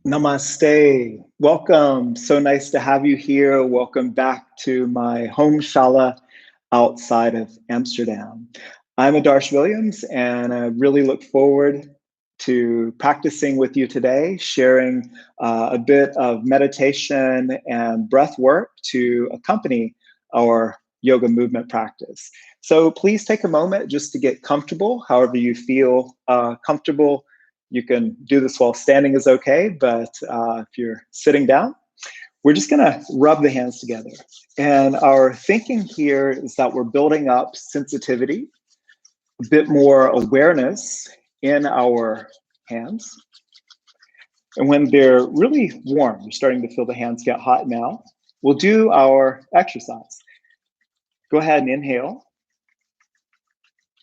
Namaste. Welcome. So nice to have you here. Welcome back to my home shala outside of Amsterdam. I'm Adarsh Williams, and I really look forward to practicing with you today, sharing a bit of meditation and breath work to accompany our yoga movement practice. So please take a moment just to get comfortable, however you feel comfortable. You can do this while standing is okay, but if you're sitting down, we're just gonna rub the hands together. And our thinking here is that we're building up sensitivity, a bit more awareness in our hands. And when they're really warm, you're starting to feel the hands get hot now, we'll do our exercise. Go ahead and inhale.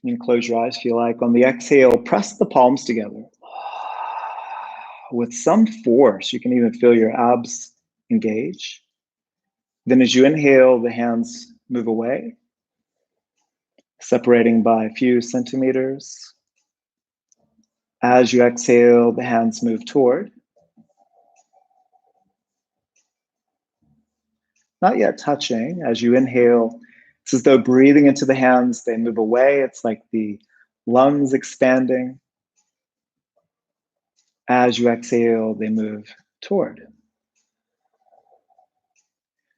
You can close your eyes if you like. On the exhale, press the palms together with some force. You can even feel your abs engage. Then as you inhale, the hands move away, separating by a few centimeters. As you exhale, the hands move toward. Not yet touching. As you inhale, it's as though breathing into the hands, they move away. It's like the lungs expanding. As you exhale, they move toward.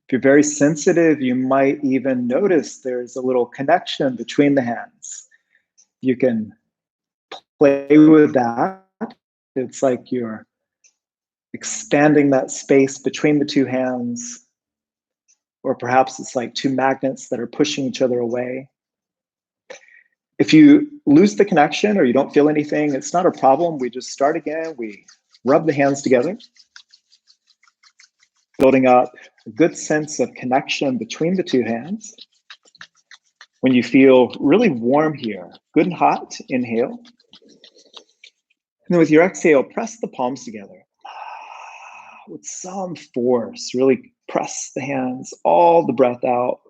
If you're very sensitive, you might even notice there's a little connection between the hands. You can play with that. It's like you're expanding that space between the two hands, or perhaps it's like two magnets that are pushing each other away. If you lose the connection or you don't feel anything, it's not a problem. We just start again. We rub the hands together, building up a good sense of connection between the two hands. When you feel really warm here, good and hot, inhale. And then with your exhale, press the palms together with some force. Really press the hands, all the breath out.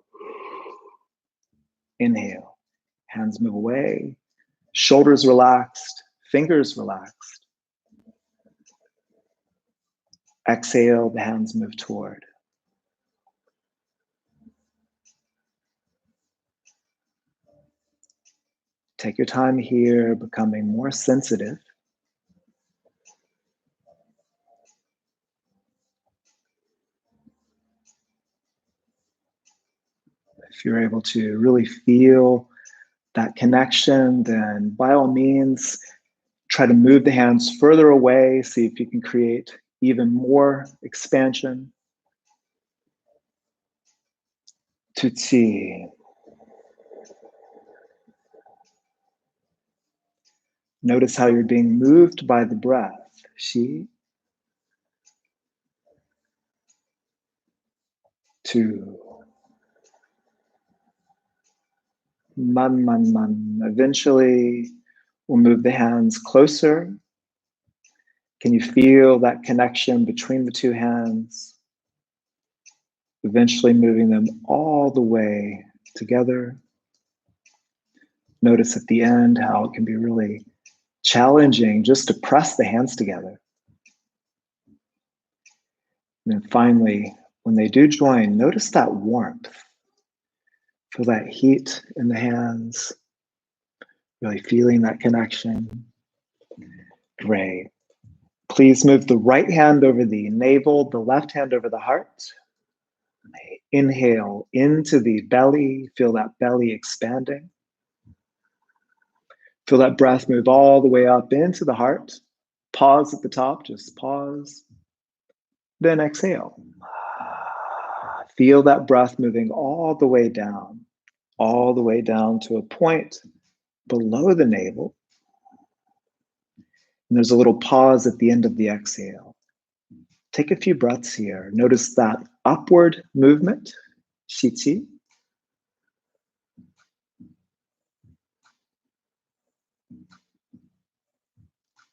Inhale. Hands move away. Shoulders relaxed. Fingers relaxed. Exhale, the hands move toward. Take your time here, becoming more sensitive. If you're able to really feel that connection, then by all means, try to move the hands further away. See if you can create even more expansion. Tutsi. Notice how you're being moved by the breath. Shi. Two. Man, man, man. Eventually, we'll move the hands closer. Can you feel that connection between the two hands? Eventually moving them all the way together. Notice at the end how it can be really challenging just to press the hands together. And then finally, when they do join, notice that warmth. Feel that heat in the hands, really feeling that connection. Great. Please move the right hand over the navel, the left hand over the heart. Inhale into the belly, feel that belly expanding. Feel that breath move all the way up into the heart. Pause at the top, just pause. Then exhale. Feel that breath moving all the way down to a point below the navel. And there's a little pause at the end of the exhale. Take a few breaths here. Notice that upward movement, shiti.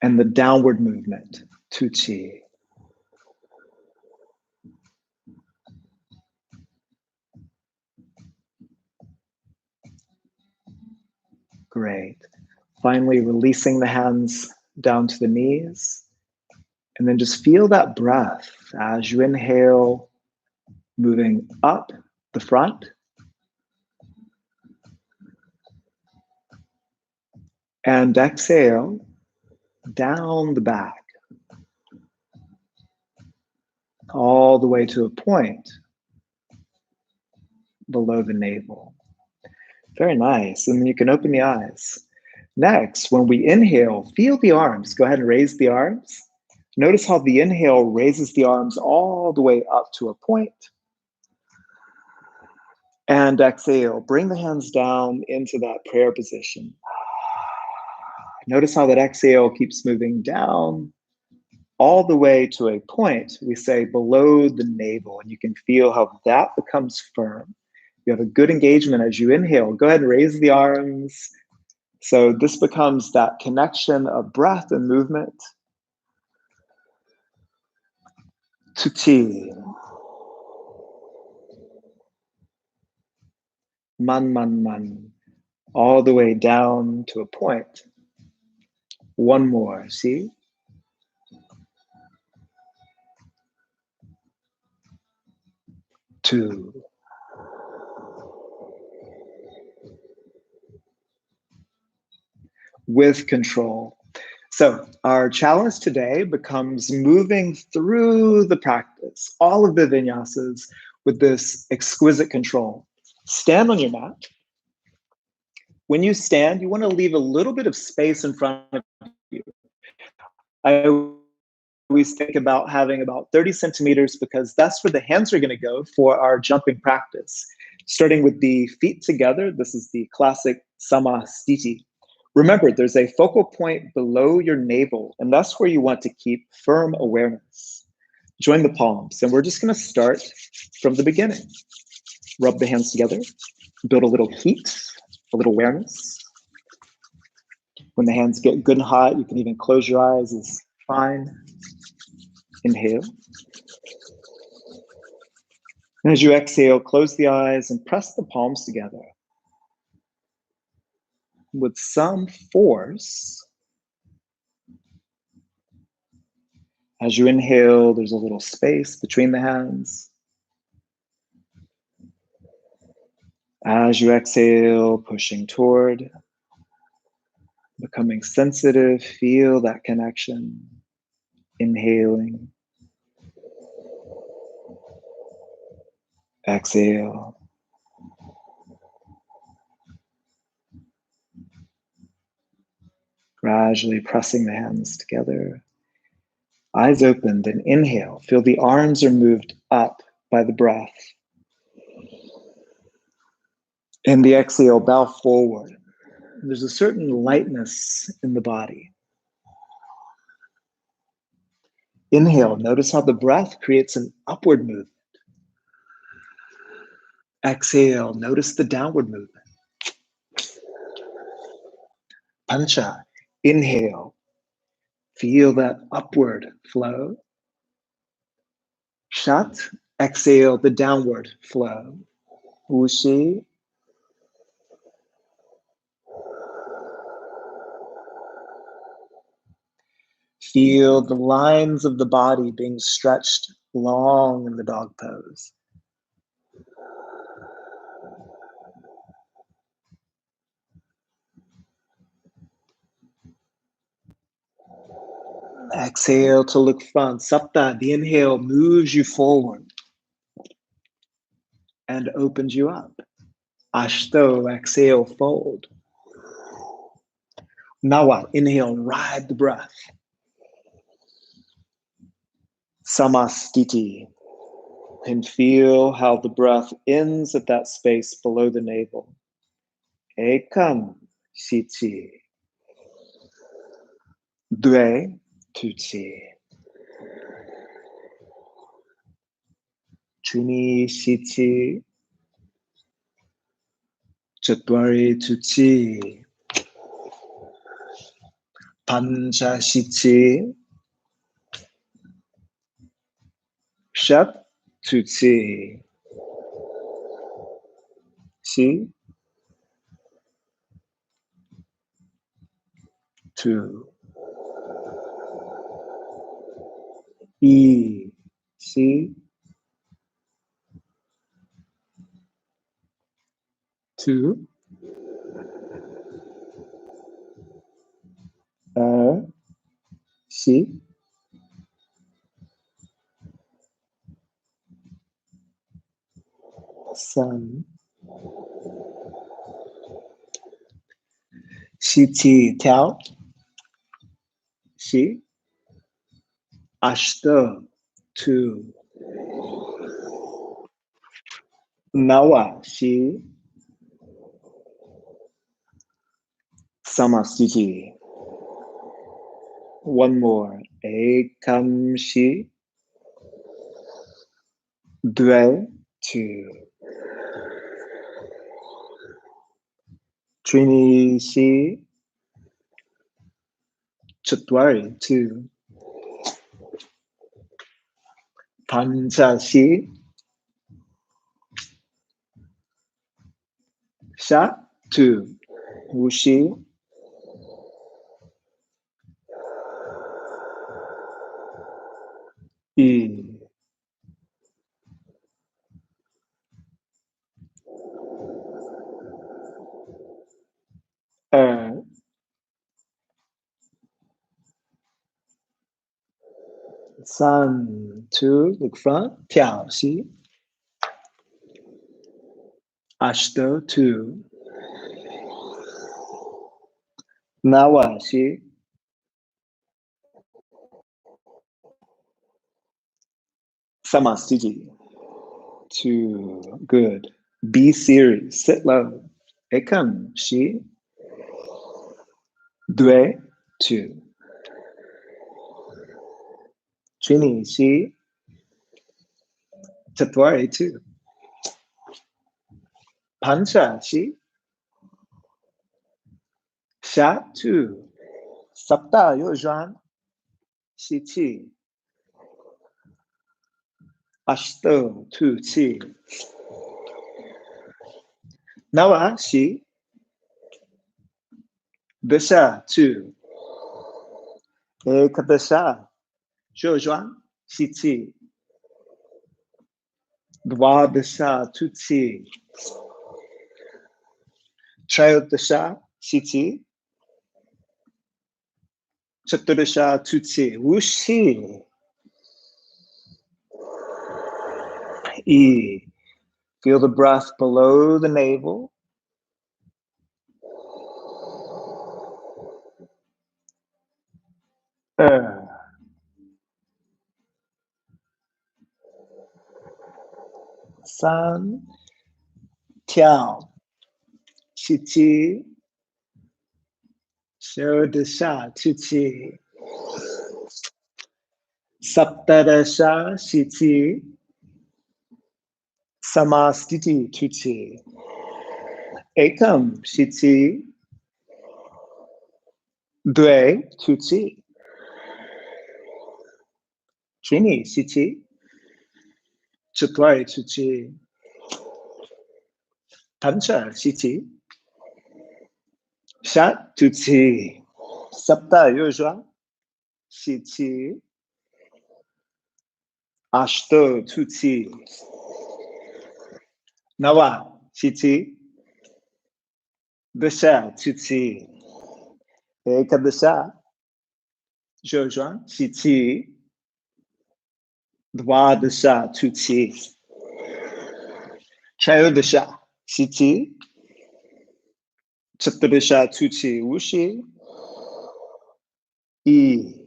And the downward movement, tuchi. Great. Finally, releasing the hands down to the knees. And then just feel that breath as you inhale, moving up the front and exhale down the back, all the way to a point below the navel. Very nice. And then you can open the eyes. Next, when we inhale, feel the arms. Go ahead and raise the arms. Notice how the inhale raises the arms all the way up to a point. And exhale, bring the hands down into that prayer position. Notice how that exhale keeps moving down all the way to a point, we say below the navel, and you can feel how that becomes firm. You have a good engagement as you inhale. Go ahead and raise the arms. So this becomes that connection of breath and movement. Tuti. Man, man, man. All the way down to a point. One more, see? Two. With control. So our challenge today becomes moving through the practice, all of the vinyasas with this exquisite control. Stand on your mat. When you stand, you want to leave a little bit of space in front of you. I always think about having about 30 centimeters because that's where the hands are going to go for our jumping practice. Starting with the feet together, this is the classic samastiti. Remember, there's a focal point below your navel, and that's where you want to keep firm awareness. Join the palms, and we're just going to start from the beginning. Rub the hands together, build a little heat, a little awareness. When the hands get good and hot, you can even close your eyes, it's fine. Inhale. And as you exhale, close the eyes and press the palms together. With some force, as you inhale, there's a little space between the hands. As you exhale, pushing toward, becoming sensitive, feel that connection. Inhaling. Exhale. Gradually pressing the hands together. Eyes opened and inhale. Feel the arms are moved up by the breath. In the exhale, bow forward. There's a certain lightness in the body. Inhale, notice how the breath creates an upward movement. Exhale, notice the downward movement. Pancha, inhale. Feel that upward flow. Shat, exhale the downward flow. Ushi. Feel the lines of the body being stretched long in the dog pose. Exhale to look front. Sapta, the inhale moves you forward and opens you up. Ashto, exhale, fold. Nawa, inhale, ride the breath. Samastiti, and feel how the breath ends at that space below the navel. Ekam, siti. Due, tuti. Chuni, siti. Chatwari, tuti. Pancha, siti. Shat, tuti. Si. 2. E, C, 2, C, 3, 吸气跳，吸，Ashta, 2, Nawa, 吸，Samasthiti. One more. Ekam, 吸，2, Trini, 吸，4, 2, Pancha, 吸，Sha, 2, Wushi, E, 2, 3, 2, look front, 跳，吸，Ashta, 2, Nawa, 吸，Samasthiti. 2, good. B series, sit low. Ekam, 吸，2, 2, Trini, 吸，4, 2, Pancha, 吸，Sha, 2, Sapta, Yojan, 吸气，Ashta, 2, 气，Nawa, 吸，Dasha, 2, Ekadasha, Yojan, 吸气，Dwadasha, 2, 气，Trayodasha, 吸气，Chaturdasha, 2, 气，Wushi, E, feel the breath below the navel. San, 跳，吸气，Shodasha, 吐气，Saptadasha, 吸气，Samasthiti, 吐气，Ekam, 吸气，2, 吐气，Trini, 吸气，4, 吐气，Pancha, 吸气，Sha, 吐气，Sapta, Yojwa, 吸气，Ashta, 吐气，Nawa, 吸气，Dasha, 吐气，Ekadasha, Jojuan, 吸气，Dwadasha, 吐气，Trayodasha, 吸气，Chaturdasha, 吐气，Wushi, E,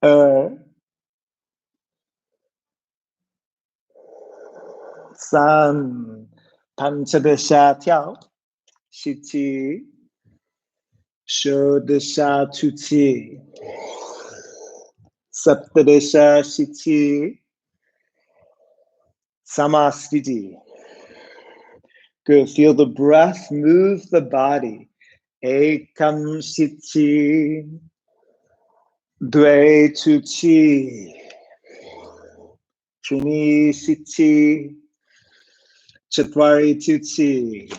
2, 3, Panchadasha, 跳，吸气，Shodasha, 吐气，Saptadasha, 吸气，Samasthiti. Good. Feel the breath move the body. Ekam, siti, 2, 2, chi, Trini, siti, 4, 2, chi,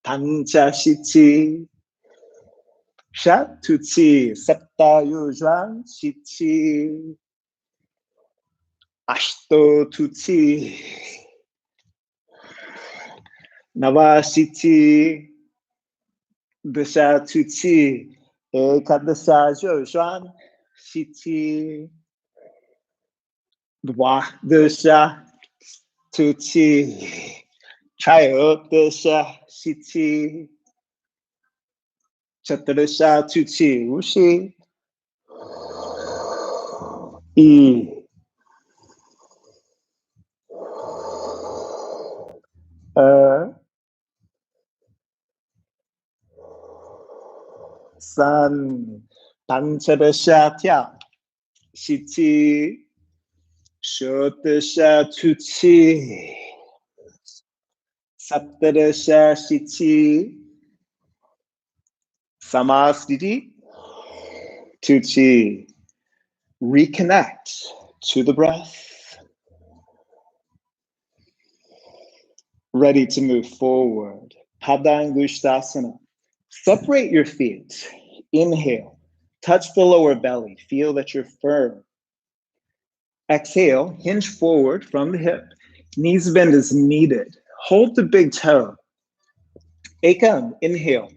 Pancha, siti, Sha tu chi, sapta yu zhuan, shi chi, ashto tu chi, nava shi chi, desha tu chi, ekadasha yu zhuan, shi chi, dwa desha tu chi, chayo desha shi chi, chatadasha tu chi, wushi, I, san, panchadasha tia, shichi, shodasha tuchi, saptadasha shichi, samasthiti, tuchi. Reconnect to the breath. Ready to move forward. Padangusthasana. Separate your feet. Inhale. Touch the lower belly. Feel that you're firm. Exhale. Hinge forward from the hip. Knees bend as needed. Hold the big toe. Ekam. Inhale.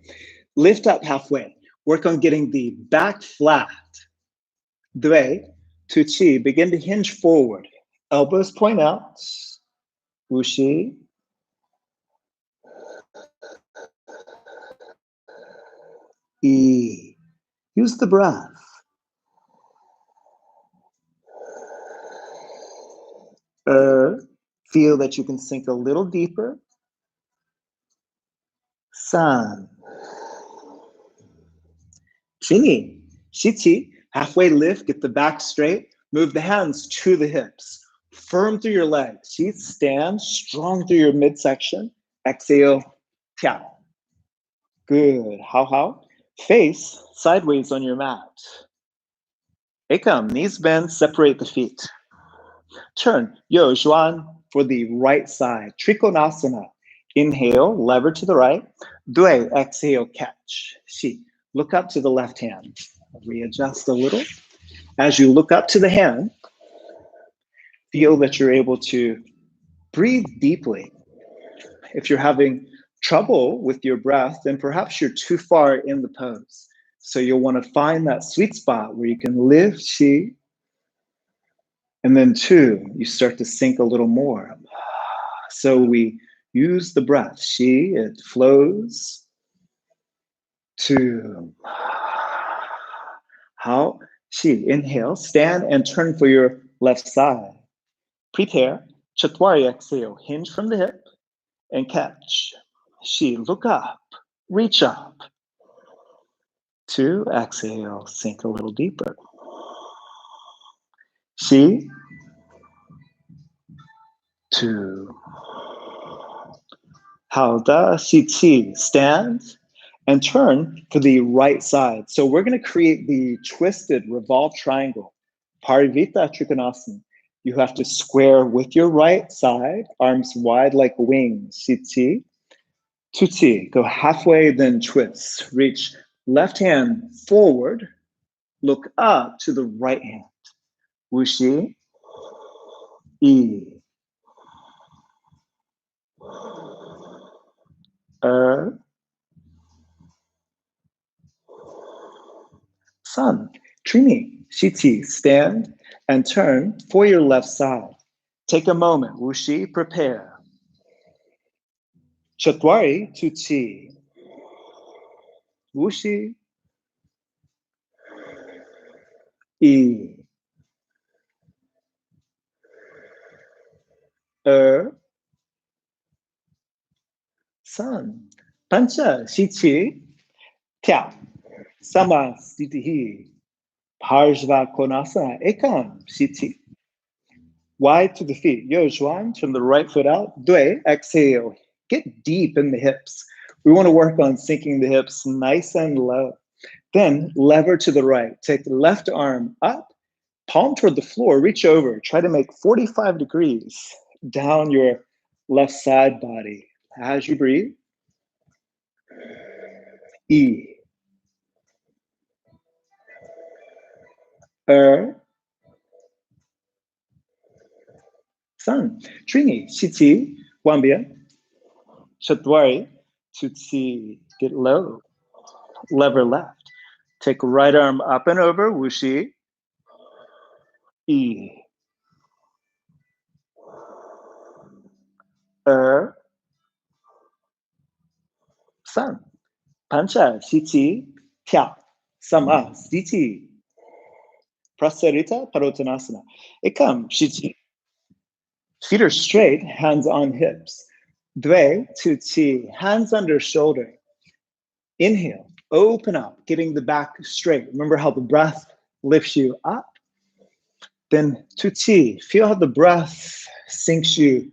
Lift up halfway. Work on getting the back flat. Dve. Tuchi. Begin to hinge forward. Elbows point out. Wushi. E. Use the breath. Feel that you can sink a little deeper. San. Chini. Shichi. Halfway lift, get the back straight. Move the hands to the hips. Firm through your legs. Sheath, stand strong through your midsection. Exhale. Tiao. Good. How? Face sideways on your mat. Ekam. Knees bend. Separate the feet. Turn. Yo Zhuan for the right side. Trikonasana. Inhale, lever to the right. Dui, exhale, catch. Shi, look up to the left hand. Readjust a little. As you look up to the hand, feel that you're able to breathe deeply. If you're having trouble with your breath, then perhaps you're too far in the pose. So you'll want to find that sweet spot where you can lift Shi, and then two, you start to sink a little more. So we use the breath. Shi, it flows. Two. How? Shi, inhale, stand and turn for your left side. Prepare. Chatwari, exhale, hinge from the hip and catch. Shi, look up, reach up. Two, exhale, sink a little deeper. Shi, two. How da, shi, qi, stand and turn for the right side. So we're going to create the twisted revolved triangle, Parivita Trikonasana. You have to square with your right side, arms wide like wings. Shiti, tuti. Go halfway, then twist. Reach left hand forward. Look up to the right hand. Wushi, e, Sun, Trini, Shiti, stand and turn for your left side. Take a moment, Wushi, prepare. Chatwari, Tuchi. Wushi, E. Sun, Pancha, Shichi, Tia, Sama, Stitihi, Parjva Konasana, Ekam, Shiti. Wide to the feet. Yo, Zhuan, turn the right foot out. Dui, exhale. Get deep in the hips. We want to work on sinking the hips nice and low. Then lever to the right. Take the left arm up, palm toward the floor, reach over. Try to make 45 degrees down your left side body. As you breathe, E. Sun. Trini, Shiti, Wambia, Chatwari, Tutsi, get low, lever left. Take right arm up and over, Wushi, E, Sun. Pancha, Shiti, Tia, Sama, Siti, Prasarita, Parottanasana. Ekam, Shiti. Feet are straight, hands on hips. Dve, Tutsi, hands under shoulder. Inhale, open up, getting the back straight. Remember how the breath lifts you up? Then Tutsi, feel how the breath sinks you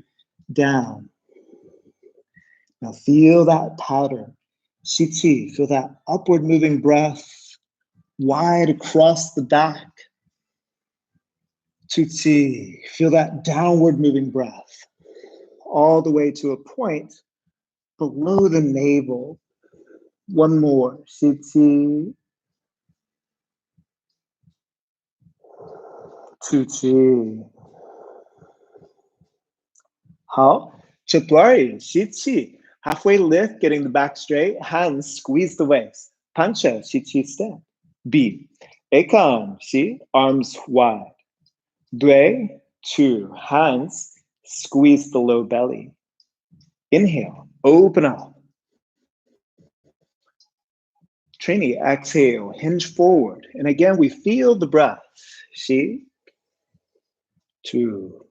down. Now feel that pattern. Shiti, feel that upward moving breath wide across the back. Tutsi, feel that downward moving breath all the way to a point below the navel. One more. Shiti, Tutsi. How? Chatwari, Shiti. Halfway lift, getting the back straight. Hands squeeze the waist. Pancha, Shiti stand. B. Ekam, see? Arms wide. Dwe, two. Hands squeeze the low belly. Inhale, open up. Trini, exhale, hinge forward. And again, we feel the breath. See? Two.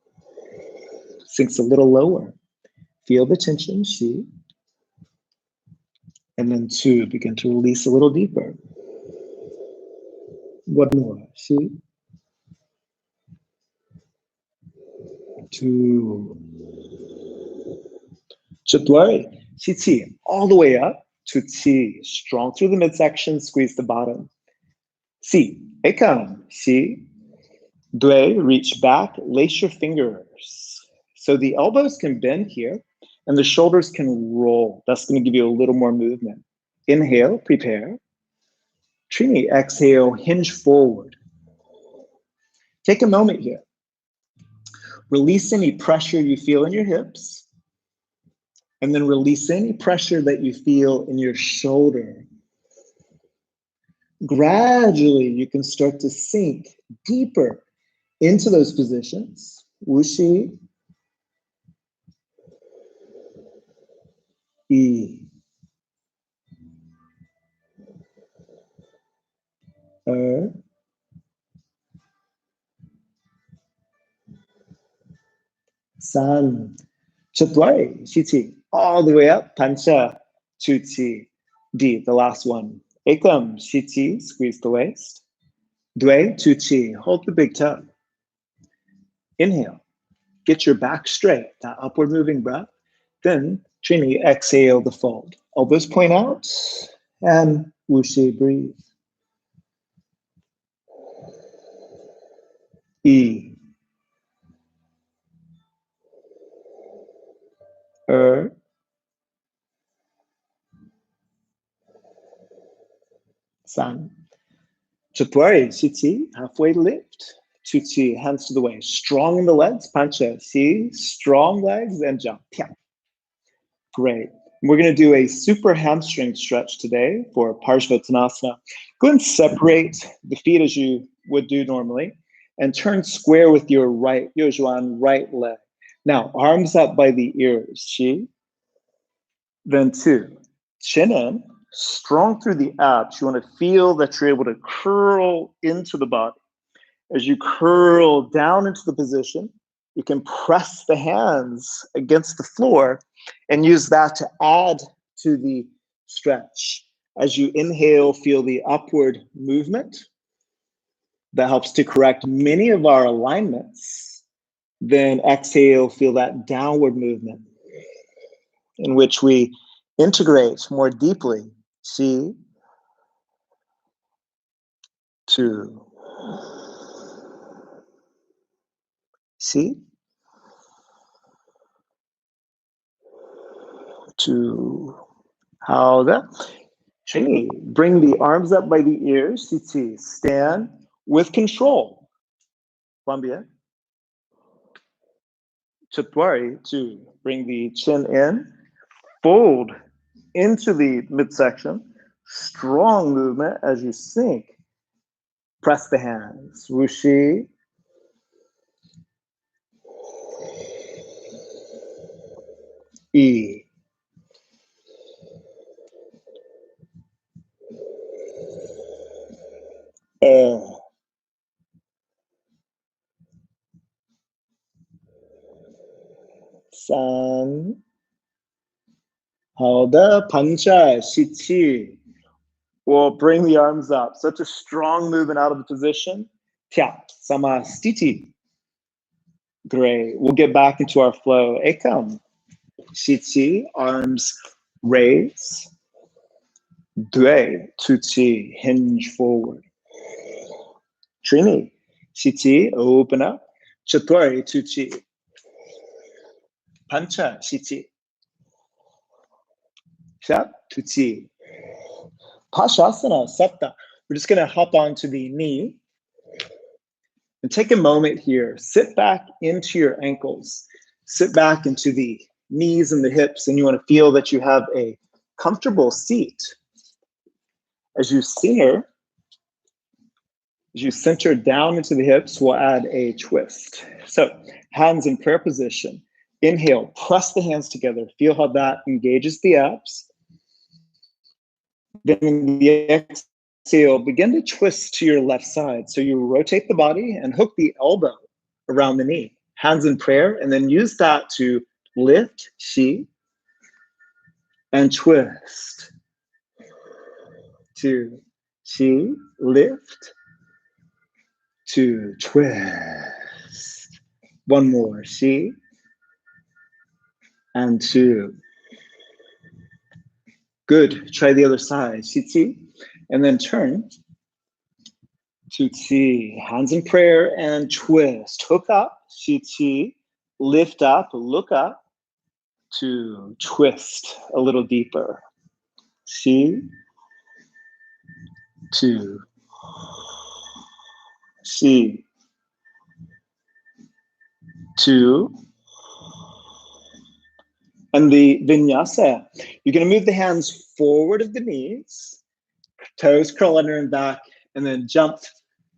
Sinks a little lower. Feel the tension, see? And then two, begin to release a little deeper. One more, see? Two. Chatwari, Shiti, all the way up. Tutsi, strong through the midsection, squeeze the bottom. Si, Ekam, si. Dwe, reach back, lace your fingers. So the elbows can bend here and the shoulders can roll. That's going to give you a little more movement. Inhale, prepare. Trini, exhale, hinge forward. Take a moment here. Release any pressure you feel in your hips, and then release any pressure that you feel in your shoulder. Gradually, you can start to sink deeper into those positions. Wushi, E, San, Chatwari, Shiti, all the way up, Pancha, Chuti, D, the last one. Ekam, Shiti, squeeze the waist. Dwe, Chuchi, hold the big toe. Inhale, get your back straight, that upward moving breath. Then, Trini, exhale the fold. Elbows point out, and Wushi, breathe. E, San. Chatwari, Shiti, halfway lift. Chuchi, hands to the waist. Strong in the legs, Pancha. See, strong legs and jump. Yeah. Great. We're going to do a super hamstring stretch today for Parsvottanasana. Go and separate the feet as you would do normally and turn square with your right, Yojuan, right leg. Now, arms up by the ears. Shi. Then two. Chin in, strong through the abs. You want to feel that you're able to curl into the body. As you curl down into the position, you can press the hands against the floor and use that to add to the stretch. As you inhale, feel the upward movement. That helps to correct many of our alignments. Then exhale, feel that downward movement in which we integrate more deeply. See, two. See, two. How that? Trini, bring the arms up by the ears. Siti, stand. With control. One bien. Chatwari, 2. Bring the chin in. Fold into the midsection. Strong movement as you sink. Press the hands. Wuxi. E. 2。3。好的，盘下吸气。We'll bring the arms up. Such a strong movement out of the position. Tap, samastiti. Great. We'll get back into our flow. Ekam. Shichi, arms raise. Due, tuchi, hinge forward. Trini. Shichi, open up. Chatwari, tuchi. Pancha, shichi. Shap, tuchi. Pashasana, sapta. We're just going to hop onto the knee. And take a moment here. Sit back into your ankles. Sit back into the knees and the hips, and you want to feel that you have a comfortable seat. As you center down into the hips, we'll add a twist. So, hands in prayer position. Inhale, press the hands together. Feel how that engages the abs. Then in the exhale, begin to twist to your left side. So you rotate the body and hook the elbow around the knee. Hands in prayer, and then use that to lift, shi, and twist. 2, shi, lift, 2, twist. One more, shi, and 2. Good. Try the other side. Shi, and then turn. 2, hands in prayer and twist. Hook up, shi, lift up, look up, 2, twist a little deeper. Shi, 2, shi, 2. And the vinyasa, you're going to move the hands forward of the knees, toes curl under and back, and then jump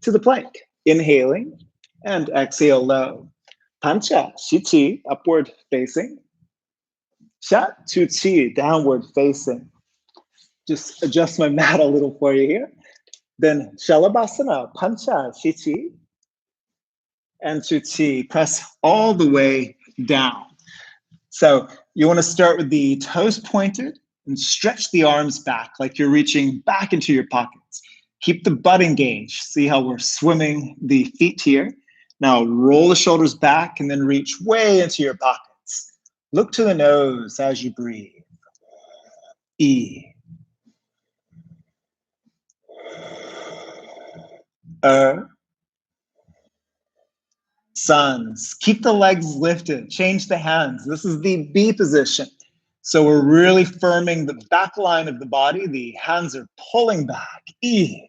to the plank. Inhaling and exhale low. Pancha, shichi, upward facing. Shat, tu chi, downward facing. Just adjust my mat a little for you here. Then shalabhasana, pancha, shichi, and tu chi. Press all the way down. So you want to start with the toes pointed and stretch the arms back like you're reaching back into your pockets. Keep the butt engaged. See how we're swimming the feet here. Now roll the shoulders back and then reach way into your pockets. Look to the nose as you breathe. E. Sons, keep the legs lifted, change the hands. This is the B position. So we're really firming the back line of the body. The hands are pulling back. E.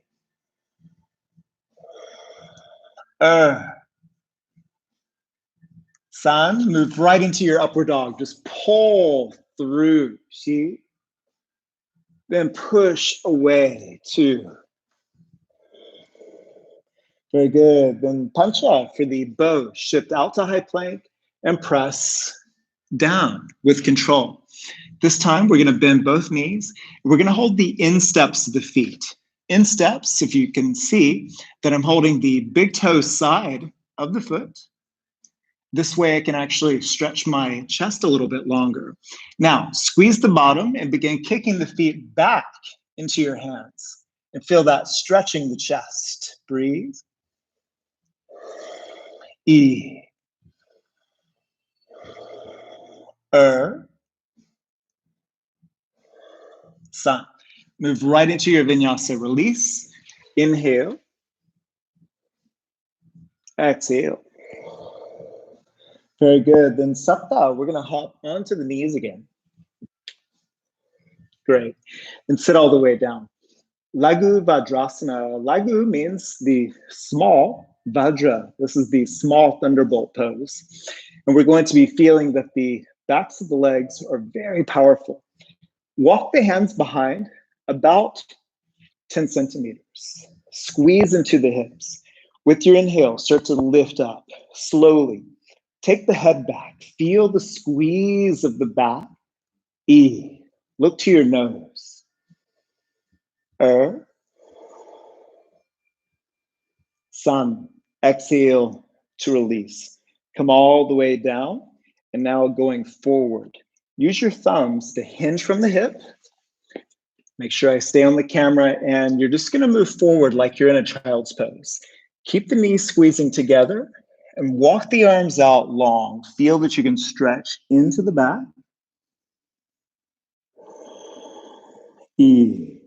San, move right into your upward dog. Just pull through. Shi. Then push away. 2. Very good. Then punch off for the bow. Shift out to high plank and press down with control. This time, we're going to bend both knees. We're going to hold the insteps of the feet. Insteps, if you can see that I'm holding the big toe side of the foot. This way, I can actually stretch my chest a little bit longer. Now, squeeze the bottom and begin kicking the feet back into your hands. And feel that stretching the chest. Breathe. E. San. Move right into your vinyasa. Release. Inhale. Exhale. Very good. Then sapta, we're going to hop onto the knees again. Great. And sit all the way down. Lagu Vajrasana. Lagu means the small, Vajra. This is the small thunderbolt pose. And we're going to be feeling that the backs of the legs are very powerful. Walk the hands behind about 10 centimeters. Squeeze into the hips. With your inhale, start to lift up slowly. Take the head back. Feel the squeeze of the back. E. Look to your nose. Sun. Exhale to release. Come all the way down. And now going forward. Use your thumbs to hinge from the hip. Make sure I stay on the camera, and you're just gonna move forward like you're in a child's pose. Keep the knees squeezing together and walk the arms out long. Feel that you can stretch into the back. E.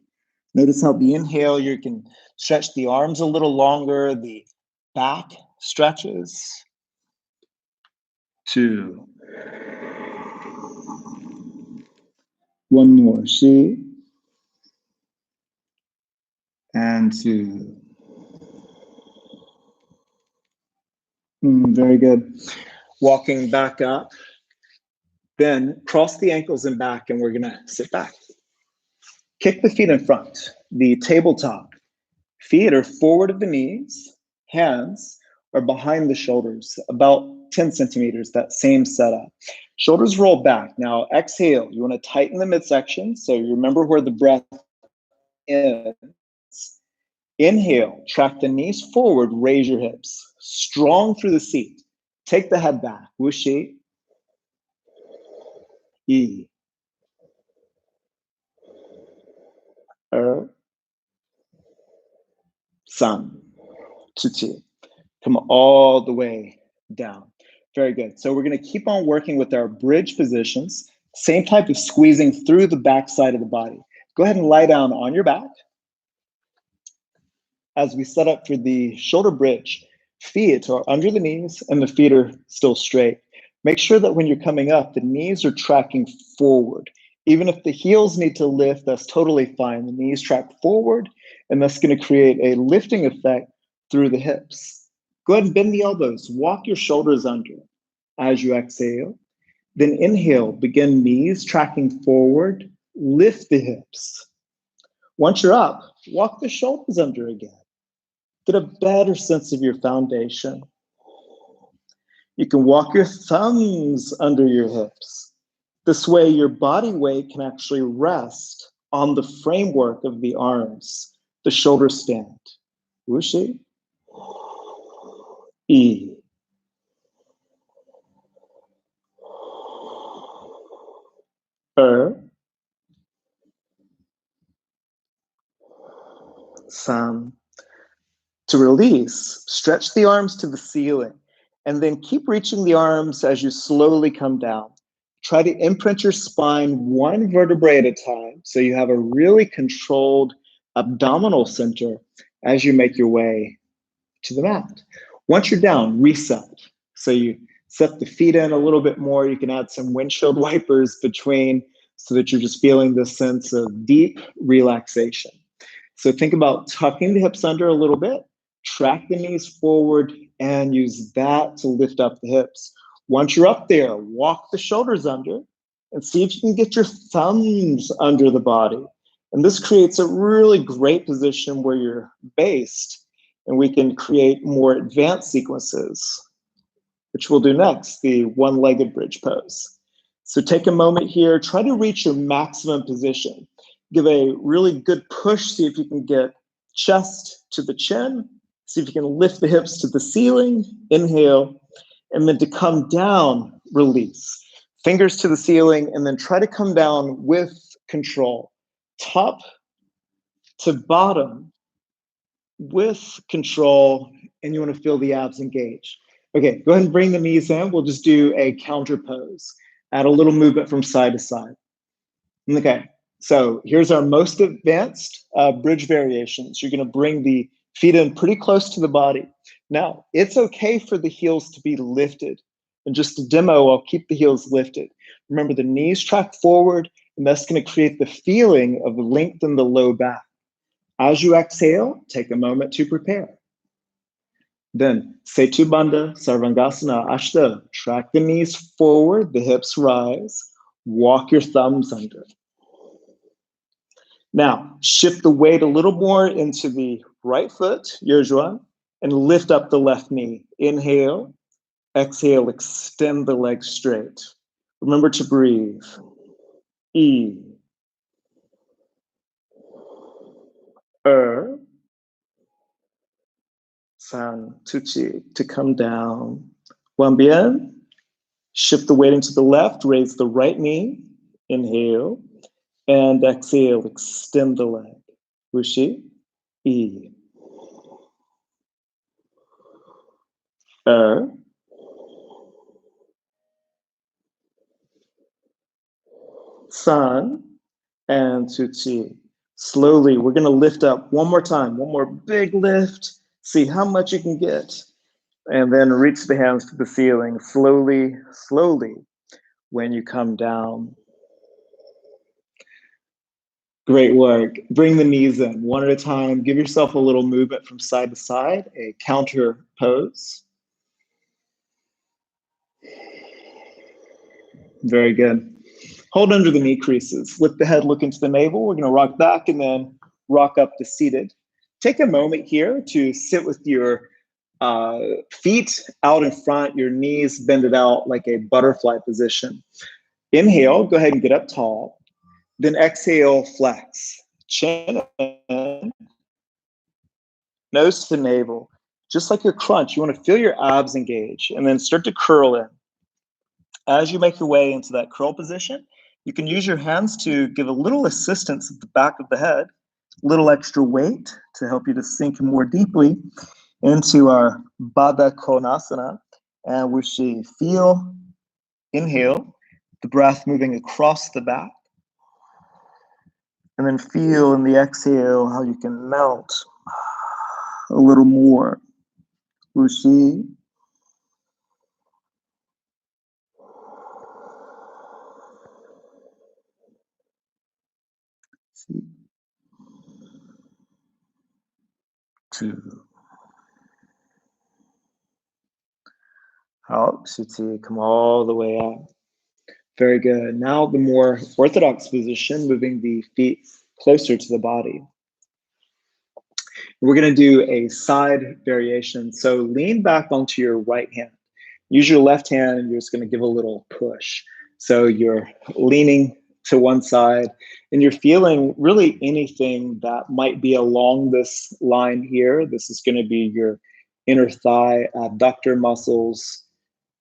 Notice how the inhale, you can stretch the arms a little longer, the back stretches. 2. One more. She. And 2. Very good. Walking back up. Then cross the ankles and back, and we're gonna sit back. Kick the feet in front, the tabletop. Feet are forward of the knees, hands are behind the shoulders, about 10 centimeters, that same setup. Shoulders roll back. Now exhale, you wanna tighten the midsection, so you remember where the breath is. Inhale, track the knees forward, raise your hips. Strong through the seat. Take the head back, wuxi. E. Sun. Tzu. Come all the way down. Very good. So we're going to keep on working with our bridge positions. Same type of squeezing through the back side of the body. Go ahead and lie down on your back. As we set up for the shoulder bridge, feet are under the knees and the feet are still straight. Make sure that when you're coming up, the knees are tracking forward. Even if the heels need to lift, that's totally fine. The knees track forward, and that's going to create a lifting effect through the hips. Go ahead and bend the elbows. Walk your shoulders under as you exhale. Then inhale, begin knees tracking forward. Lift the hips. Once you're up, walk the shoulders under again. Get a better sense of your foundation. You can walk your thumbs under your hips. This way, your body weight can actually rest on the framework of the arms, the shoulder stand. Wuxi. E. San. To release, stretch the arms to the ceiling, and then keep reaching the arms as you slowly come down. Try to imprint your spine one vertebrae at a time so you have a really controlled abdominal center as you make your way to the mat. Once you're down, reset. So you set the feet in a little bit more. You can add some windshield wipers between so that you're just feeling this sense of deep relaxation. So think about tucking the hips under a little bit, track the knees forward, and use that to lift up the hips. Once you're up there, walk the shoulders under and see if you can get your thumbs under the body. And this creates a really great position where you're based, and we can create more advanced sequences, which we'll do next, the one-legged bridge pose. So take a moment here, try to reach your maximum position. Give a really good push, see if you can get chest to the chin, see if you can lift the hips to the ceiling, inhale, and then to come down, release. Fingers to the ceiling, and then try to come down with control. Top to bottom with control, and you want to feel the abs engage. Okay, go ahead and bring the knees in. We'll just do a counter pose. Add a little movement from side to side. Okay, so here's our most advanced bridge variations. You're going to bring the feet in pretty close to the body. Now, it's okay for the heels to be lifted. And just to demo, I'll keep the heels lifted. Remember, the knees track forward, and that's going to create the feeling of length in the low back. As you exhale, take a moment to prepare. Then, Setu Bandha, Sarvangasana, Ashta. Track the knees forward, the hips rise. Walk your thumbs under. Now, shift the weight a little more into the right foot, Yojua, and lift up the left knee. Inhale, exhale, extend the legs straight. Remember to breathe. E. San, Tuchi, to come down. Wambien. Shift the weight into the left, raise the right knee. Inhale, and exhale, extend the leg. Wushi, E. San, and Tuchi. Slowly, we're gonna lift up one more time, one more big lift. See how much you can get. And then reach the hands to the ceiling, slowly, slowly, when you come down. Great work. Bring the knees in one at a time. Give yourself a little movement from side to side, a counter pose. Very good. Hold under the knee creases. Lift the head, look into the navel. We're gonna rock back and then rock up to seated. Take a moment here to sit with your feet out in front, your knees bended out like a butterfly position. Inhale, go ahead and get up tall. Then exhale, flex. Chin in, nose to navel. Just like your crunch, you want to feel your abs engage and then start to curl in. As you make your way into that curl position, you can use your hands to give a little assistance at the back of the head, a little extra weight to help you to sink more deeply into our Baddha Konasana. And we should feel, inhale, the breath moving across the back. And then feel in the exhale how you can melt a little more. Wushi. Two. Out, Suti, come all the way out. Very good. Now the more orthodox position, moving the feet closer to the body. We're going to do a side variation. So lean back onto your right hand. Use your left hand and you're just going to give a little push. So you're leaning to one side and you're feeling really anything that might be along this line here. This is going to be your inner thigh, abductor muscles.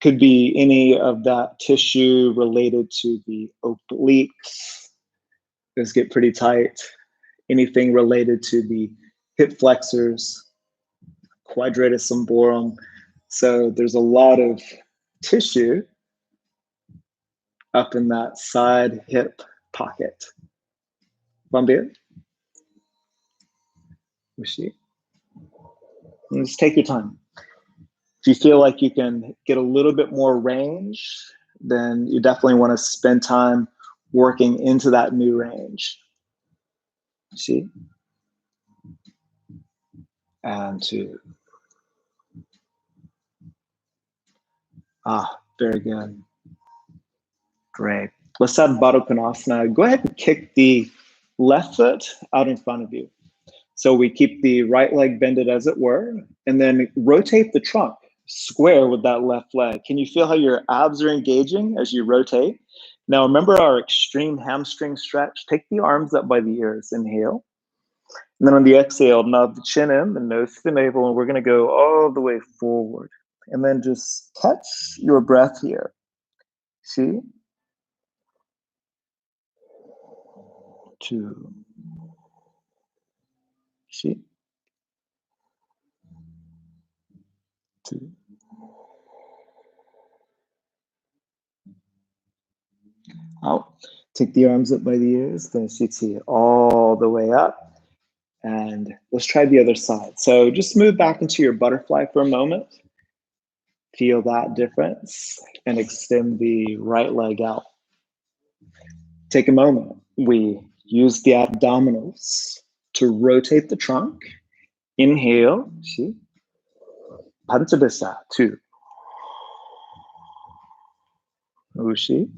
Could be any of that tissue related to the obliques. Those get pretty tight. Anything related to the hip flexors, quadratus lumborum. So there's a lot of tissue up in that side hip pocket. Bambir? Wishi? And just take your time. If you feel like you can get a little bit more range, then you definitely want to spend time working into that new range. See? And two. Very good. Great. Let's have Baddha Konasana. Go ahead and kick the left foot out in front of you. So we keep the right leg bended as it were, and then rotate the trunk square with that left leg. Can you feel how your abs are engaging as you rotate? Now remember our extreme hamstring stretch. Take the arms up by the ears. Inhale. And then on the exhale, nod the chin in, the nose to the navel, and we're going to go all the way forward. And then just catch your breath here. See? Two. See? Two. Out. Take the arms up by the ears, then sitsi all the way up. And let's try the other side. So just move back into your butterfly for a moment. Feel that difference and extend the right leg out. Take a moment. We use the abdominals to rotate the trunk. Inhale, 시. 반짝반짝, 2. 우시,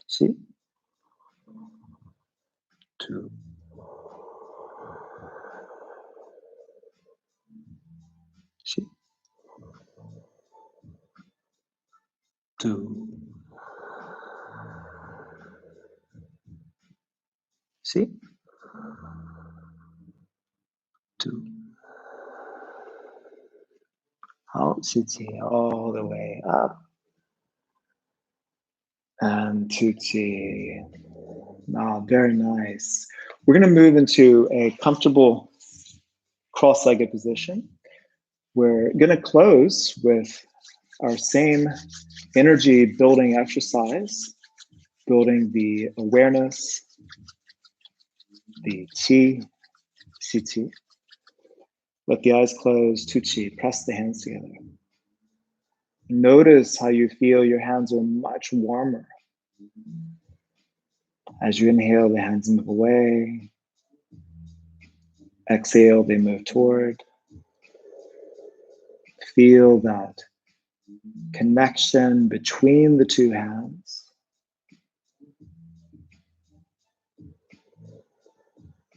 시. 2. 시. 2. 시. 2. 好，吸气 all the way up. And tuchi. Very nice. We're going to move into a comfortable cross-legged position. We're going to close with our same energy building exercise, building the awareness, the chi, chi. Let the eyes close, tuchi, press the hands together. Notice how you feel your hands are much warmer. As you inhale, the hands move away. Exhale, they move toward. Feel that connection between the two hands.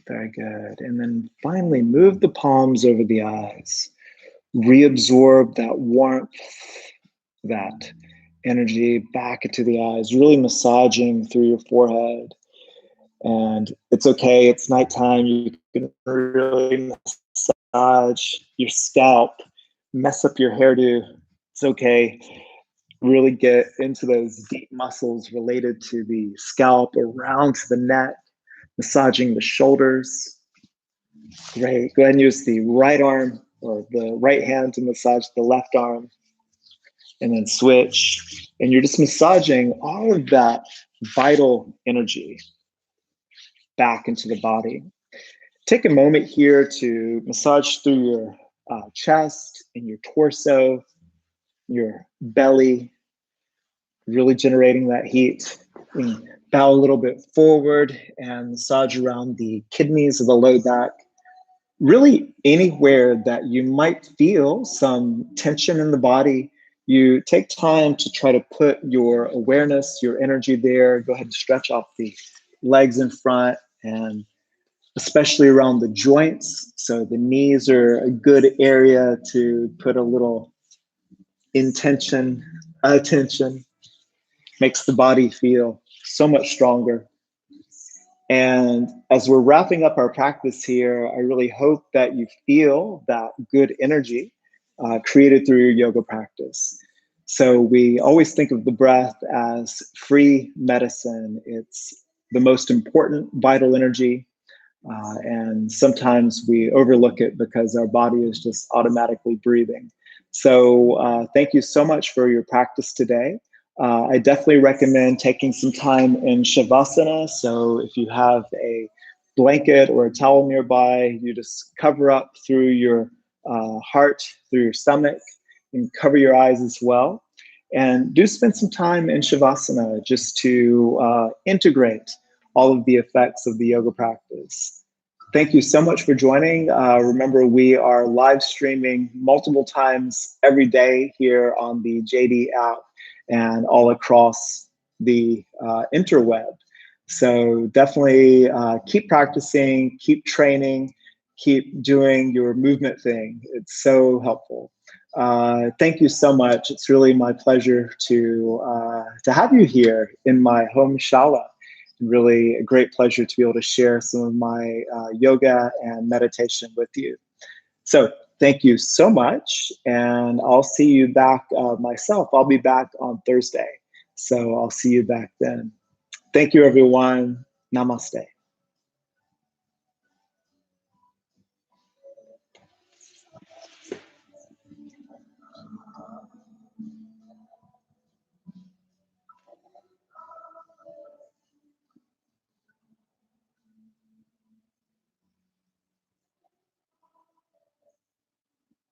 Very good. And then finally, move the palms over the eyes. Reabsorb that warmth, that energy back into the eyes, really massaging through your forehead. And it's okay, it's nighttime. You can really massage your scalp, mess up your hairdo. It's okay. Really get into those deep muscles related to the scalp, around to the neck, massaging the shoulders. Great. Go ahead and use the right arm or the right hand to massage the left arm. And then switch. And you're just massaging all of that vital energy back into the body. Take a moment here to massage through your chest and your torso, your belly, really generating that heat. And bow a little bit forward and massage around the kidneys of the low back. Really anywhere that you might feel some tension in the body, you take time to try to put your awareness, your energy there. Go ahead and stretch out the legs in front, and especially around the joints. So the knees are a good area to put a little intention, attention. Makes the body feel so much stronger. And as we're wrapping up our practice here, I really hope that you feel that good energy created through your yoga practice. So we always think of the breath as free medicine. It's the most important vital energy. And sometimes we overlook it because our body is just automatically breathing. So thank you so much for your practice today. I definitely recommend taking some time in Shavasana. So if you have a blanket or a towel nearby, you just cover up through your heart, through your stomach, and cover your eyes as well. And do spend some time in Shavasana just to integrate all of the effects of the yoga practice. Thank you so much for joining. Remember, we are live streaming multiple times every day here on the JD app and all across the interweb. So definitely keep practicing, keep training, keep doing your movement thing. It's so helpful. Thank you so much. It's really my pleasure to have you here in my home shala. Really a great pleasure to be able to share some of my yoga and meditation with you. So thank you so much, and I'll see you back myself. I'll be back on Thursday, so I'll see you back then. Thank you, everyone. Namaste.